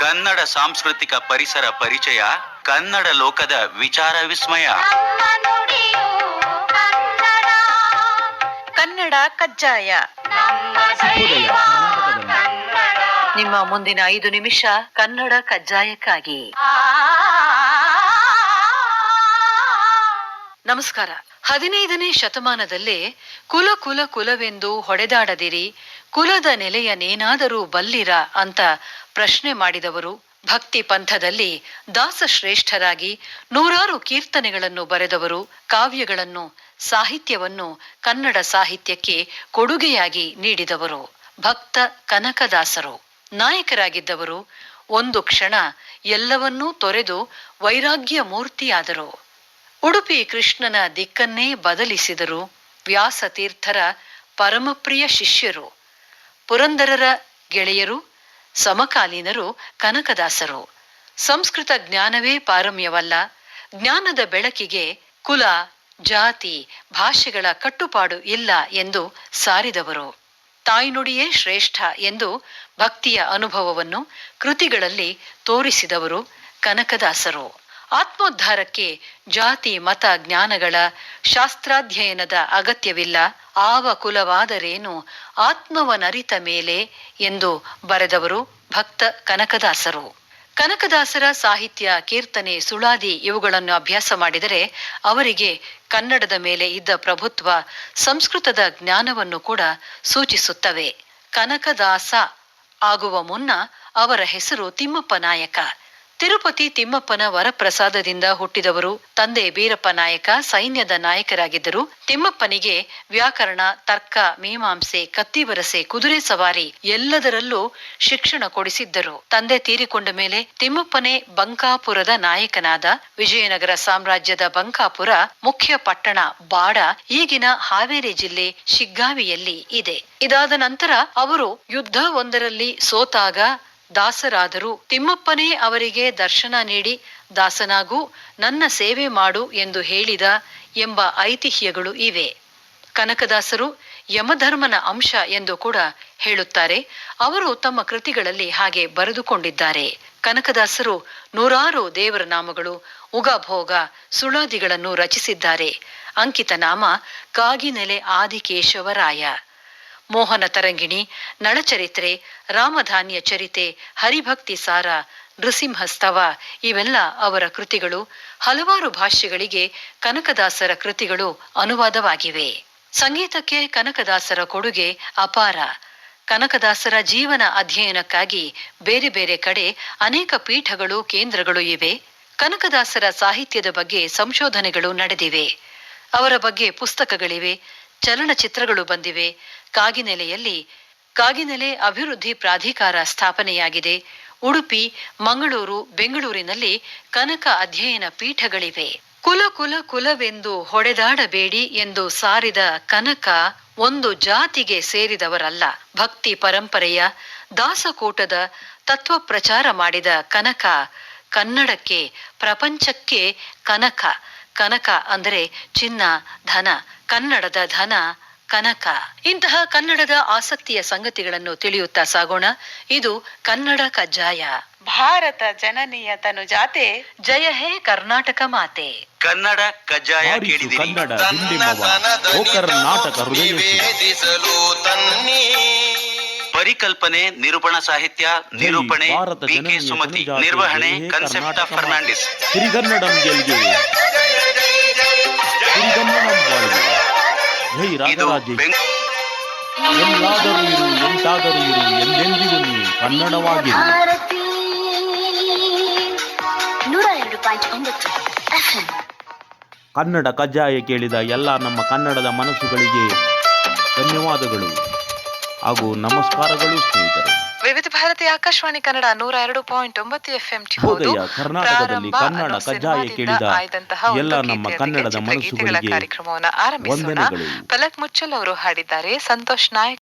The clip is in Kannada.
ಕನ್ನಡ ಸಾಂಸ್ಕೃತಿಕ ಪರಿಸರ ಪರಿಚಯ, ಕನ್ನಡ ಲೋಕದ ವಿಚಾರ ವಿಸ್ಮಯ. ಕನ್ನಡ ಕಜ್ಜಾಯ. ನಿಮ್ಮ ಮುಂದಿನ 5 ನಿಮಿಷ ಕನ್ನಡ ಕಜ್ಜಾಯಕ್ಕಾಗಿ. ನಮಸ್ಕಾರ. 15ನೇ ಶತಮಾನದಲ್ಲೇ ಕುಲವೆಂದು ಹೊಡೆದಾಡದಿರಿ, ಕುಲದ ನೆಲೆಯನೇನಾದರೂ ಬಲ್ಲಿರ ಅಂತ ಪ್ರಶ್ನೆ ಮಾಡಿದವರು. ಭಕ್ತಿ ಪಂಥದಲ್ಲಿ ದಾಸಶ್ರೇಷ್ಠರಾಗಿ ನೂರಾರು ಕೀರ್ತನೆಗಳನ್ನು ಬರೆದವರು. ಕಾವ್ಯಗಳನ್ನು, ಸಾಹಿತ್ಯವನ್ನು ಕನ್ನಡ ಸಾಹಿತ್ಯಕ್ಕೆ ಕೊಡುಗೆಯಾಗಿ ನೀಡಿದವರು ಭಕ್ತ ಕನಕದಾಸರು. ನಾಯಕರಾಗಿದ್ದವರು. ಒಂದು ಕ್ಷಣ ಎಲ್ಲವನ್ನೂ ತೊರೆದು ವೈರಾಗ್ಯ ಮೂರ್ತಿಯಾದರು. ಉಡುಪಿ ಕೃಷ್ಣನ ದಿಕ್ಕನ್ನೇ ಬದಲಿಸಿದರು. ವ್ಯಾಸತೀರ್ಥರ ಪರಮಪ್ರಿಯ ಶಿಷ್ಯರು. ಪುರಂದರರ ಗೆಳೆಯರು, ಸಮಕಾಲೀನರು ಕನಕದಾಸರು. ಸಂಸ್ಕೃತ ಜ್ಞಾನವೇ ಪಾರಮ್ಯವಲ್ಲ, ಜ್ಞಾನದ ಬೆಳಕಿಗೆ ಕುಲ, ಜಾತಿ, ಭಾಷೆಗಳ ಕಟ್ಟುಪಾಡು ಇಲ್ಲ ಎಂದು ಸಾರಿದವರು. ತಾಯ್ನುಡಿಯೇ ಶ್ರೇಷ್ಠ ಎಂದು ಭಕ್ತಿಯ ಅನುಭವವನ್ನು ಕೃತಿಗಳಲ್ಲಿ ತೋರಿಸಿದವರು ಕನಕದಾಸರು. ಆತ್ಮೋದ್ಧಾರಕ್ಕೆ ಜಾತಿ ಮತ ಜ್ಞಾನಗಳ ಶಾಸ್ತ್ರಾಧ್ಯಯನದ ಅಗತ್ಯವಿಲ್ಲ. ಆವ ಕುಲವಾದರೇನು ಆತ್ಮವನರಿತ ಮೇಲೆ ಎಂದು ಬರೆದವರು ಭಕ್ತ ಕನಕದಾಸರು. ಕನಕದಾಸರ ಸಾಹಿತ್ಯ, ಕೀರ್ತನೆ, ಸುಳಾದಿ ಇವುಗಳನ್ನು ಅಭ್ಯಾಸ ಮಾಡಿದರೆ ಅವರಿಗೆ ಕನ್ನಡದ ಮೇಲೆ ಇದ್ದ ಪ್ರಭುತ್ವ, ಸಂಸ್ಕೃತದ ಜ್ಞಾನವನ್ನು ಕೂಡ ಸೂಚಿಸುತ್ತವೆ. ಕನಕದಾಸ ಆಗುವ ಮುನ್ನ ಅವರ ಹೆಸರು ತಿಮ್ಮಪ್ಪ ನಾಯಕ. ತಿರುಪತಿ ತಿಮ್ಮಪ್ಪನ ವರಪ್ರಸಾದದಿಂದ ಹುಟ್ಟಿದವರು. ತಂದೆ ಬೀರಪ್ಪ ನಾಯಕ ಸೈನ್ಯದ ನಾಯಕರಾಗಿದ್ದರು. ತಿಮ್ಮಪ್ಪನಿಗೆ ವ್ಯಾಕರಣ, ತರ್ಕ, ಮೀಮಾಂಸೆ, ಕತ್ತಿವರಸೆ, ಕುದುರೆ ಸವಾರಿ ಎಲ್ಲದರಲ್ಲೂ ಶಿಕ್ಷಣ ಕೊಡಿಸಿದ್ದರು. ತಂದೆ ತೀರಿಕೊಂಡ ಮೇಲೆ ತಿಮ್ಮಪ್ಪನೇ ಬಂಕಾಪುರದ ನಾಯಕನಾದ. ವಿಜಯನಗರ ಸಾಮ್ರಾಜ್ಯದ ಬಂಕಾಪುರ ಮುಖ್ಯ ಪಟ್ಟಣ ಬಾಡ ಈಗಿನ ಹಾವೇರಿ ಜಿಲ್ಲೆ ಶಿಗ್ಗಾವಿಯಲ್ಲಿ ಇದೆ. ಇದಾದ ನಂತರ ಅವರು ಯುದ್ಧ ಒಂದರಲ್ಲಿ ಸೋತಾಗ ದಾಸರಾದರು. ತಿಮ್ಮಪ್ಪನೇ ಅವರಿಗೆ ದರ್ಶನ ನೀಡಿ ದಾಸನಾಗೂ ನನ್ನ ಸೇವೆ ಮಾಡು ಎಂದು ಹೇಳಿದ ಎಂಬ ಐತಿಹ್ಯಗಳು ಇವೆ. ಕನಕದಾಸರು ಯಮಧರ್ಮನ ಅಂಶ ಎಂದು ಕೂಡ ಹೇಳುತ್ತಾರೆ. ಅವರು ತಮ್ಮ ಕೃತಿಗಳಲ್ಲಿ ಹಾಗೆ ಬರೆದುಕೊಂಡಿದ್ದಾರೆ. ಕನಕದಾಸರು ನೂರಾರು ದೇವರ ನಾಮಗಳು, ಉಗಭೋಗ, ಸುಳಾದಿಗಳನ್ನು ರಚಿಸಿದ್ದಾರೆ. ಅಂಕಿತ ನಾಮ ಕಾಗಿನೆಲೆ ಆದಿಕೇಶವರಾಯ. ಮೋಹನ ತರಂಗಿಣಿ, ನಳಚರಿತ್ರೆ, ರಾಮಧಾನ್ಯ ಚರಿತೆ, ಹರಿಭಕ್ತಿ ಸಾರ, ನೃಸಿಂಹಸ್ತವ ಇವೆಲ್ಲ ಅವರ ಕೃತಿಗಳು. ಹಲವಾರು ಭಾಷೆಗಳಿಗೆ ಕನಕದಾಸರ ಕೃತಿಗಳು ಅನುವಾದವಾಗಿವೆ. ಸಂಗೀತಕ್ಕೆ ಕನಕದಾಸರ ಕೊಡುಗೆ ಅಪಾರ. ಕನಕದಾಸರ ಜೀವನ ಅಧ್ಯಯನಕ್ಕಾಗಿ ಬೇರೆ ಬೇರೆ ಕಡೆ ಅನೇಕ ಪೀಠಗಳು, ಕೇಂದ್ರಗಳು ಇವೆ. ಕನಕದಾಸರ ಸಾಹಿತ್ಯದ ಬಗ್ಗೆ ಸಂಶೋಧನೆಗಳು ನಡೆದಿವೆ. ಅವರ ಬಗ್ಗೆ ಪುಸ್ತಕಗಳಿವೆ, ಚಲನಚಿತ್ರಗಳು ಬಂದಿವೆ. ಕಾಗಿನೆಲೆ ಅಭಿವೃದ್ಧಿ ಪ್ರಾಧಿಕಾರ ಸ್ಥಾಪನೆಯಾಗಿದೆ. ಉಡುಪಿ, ಮಂಗಳೂರು, ಬೆಂಗಳೂರಿನಲ್ಲಿ ಕನಕ ಅಧ್ಯಯನ ಪೀಠಗಳಿವೆ. ಕುಲವೆಂದು ಹೊಡೆದಾಡಬೇಡಿ ಎಂದು ಸಾರಿದ ಕನಕ ಒಂದು ಜಾತಿಗೆ ಸೇರಿದವರಲ್ಲ. ಭಕ್ತಿ ಪರಂಪರೆಯ ದಾಸಕೂಟದ ತತ್ವ ಪ್ರಚಾರ ಮಾಡಿದ ಕನಕ ಕನ್ನಡಕ್ಕೆ, ಪ್ರಪಂಚಕ್ಕೆ ಕನಕ. ಕನಕ ಅಂದರೆ ಚಿನ್ನ, ಧನ. ಕನ್ನಡದ ಧನ ಕನಕ. ಇಂತಹ ಕನ್ನಡದ ಆಸಕ್ತಿಯ ಸಂಗತಿಗಳನ್ನು ತಿಳಿಯುತ್ತಾ ಸಾಗೋಣ. ಇದು ಕನ್ನಡ ಕಜ್ಜಾಯ. ಭಾರತ ಜನನಿಯ ತನುಜಾತೆ, ಜಯ ಹೇ ಕರ್ನಾಟಕ ಮಾತೆ. ಕನ್ನಡ ಕಜ್ಜಾಯ ಕೇಳಿದಿರಿ. ಕನ್ನಡ ಡಿಂಡಿಮವ, ಓ ಕರ್ನಾಟಕ ಹೃದಯವೇದಿಸಲು ತನ್ನಿ. ಪರಿಕಲ್ಪನೆ, ನಿರೂಪಣಾ ಸಾಹಿತ್ಯ, ನಿರೂಪಣೆ ಬಿ.ಕೆ. ಸುಮತಿ, ನಿರ್ವಹಣೆ ಕನ್ಸೆಪ್ಟ ಫರ್ನಾಂಡಿಸ್. ಸಿರಿಗನ್ನಡಂ ಗೆಲ್ಗೆ, ಸಿರಿಗನ್ನಡಂ ಬಾಳ್ಗೆ. ಜೈ ರಾಜರಾಜೇಶ್ವರಿ. ಎಲ್ಲಾದರೂ ಇರು, ಎಂತಾದರೂ ಇರು, ಎಂದೆಂದಿಗೂ ನೀ ಕನ್ನಡವಾಗಿರು. ಕನ್ನಡ ಕಜ್ಜಾಯ ಕೇಳಿದ ಎಲ್ಲ ನಮ್ಮ ಕನ್ನಡದ ಮನಸ್ಸುಗಳಿಗೆ ಧನ್ಯವಾದಗಳು ಹಾಗೂ ನಮಸ್ಕಾರಗಳು ಸ್ನೇಹಿತರೆ. ವಿವಿಧ ಭಾರತಿ ಆಕಾಶವಾಣಿ ಕನ್ನಡ 102.9 FM. ಕರ್ನಾಟಕದಲ್ಲಿ ಕನ್ನಡ ಕಜ್ಜಾಯ ಕೇಳಿದ ಎಲ್ಲ ನಮ್ಮ ಕನ್ನಡದ ಮನಸ್ಸುಗಳಿಗೆ ಕಾರ್ಯಕ್ರಮವನ್ನು ಆರಂಭಿಸೋಣ. ವಂದನೆಗಳು. ಪಲಕ್ ಮುಚ್ಚಲ್ ಅವರು ಹಾಡಿದ್ದಾರೆ. ಸಂತೋಷ್ ನಾಯಕ್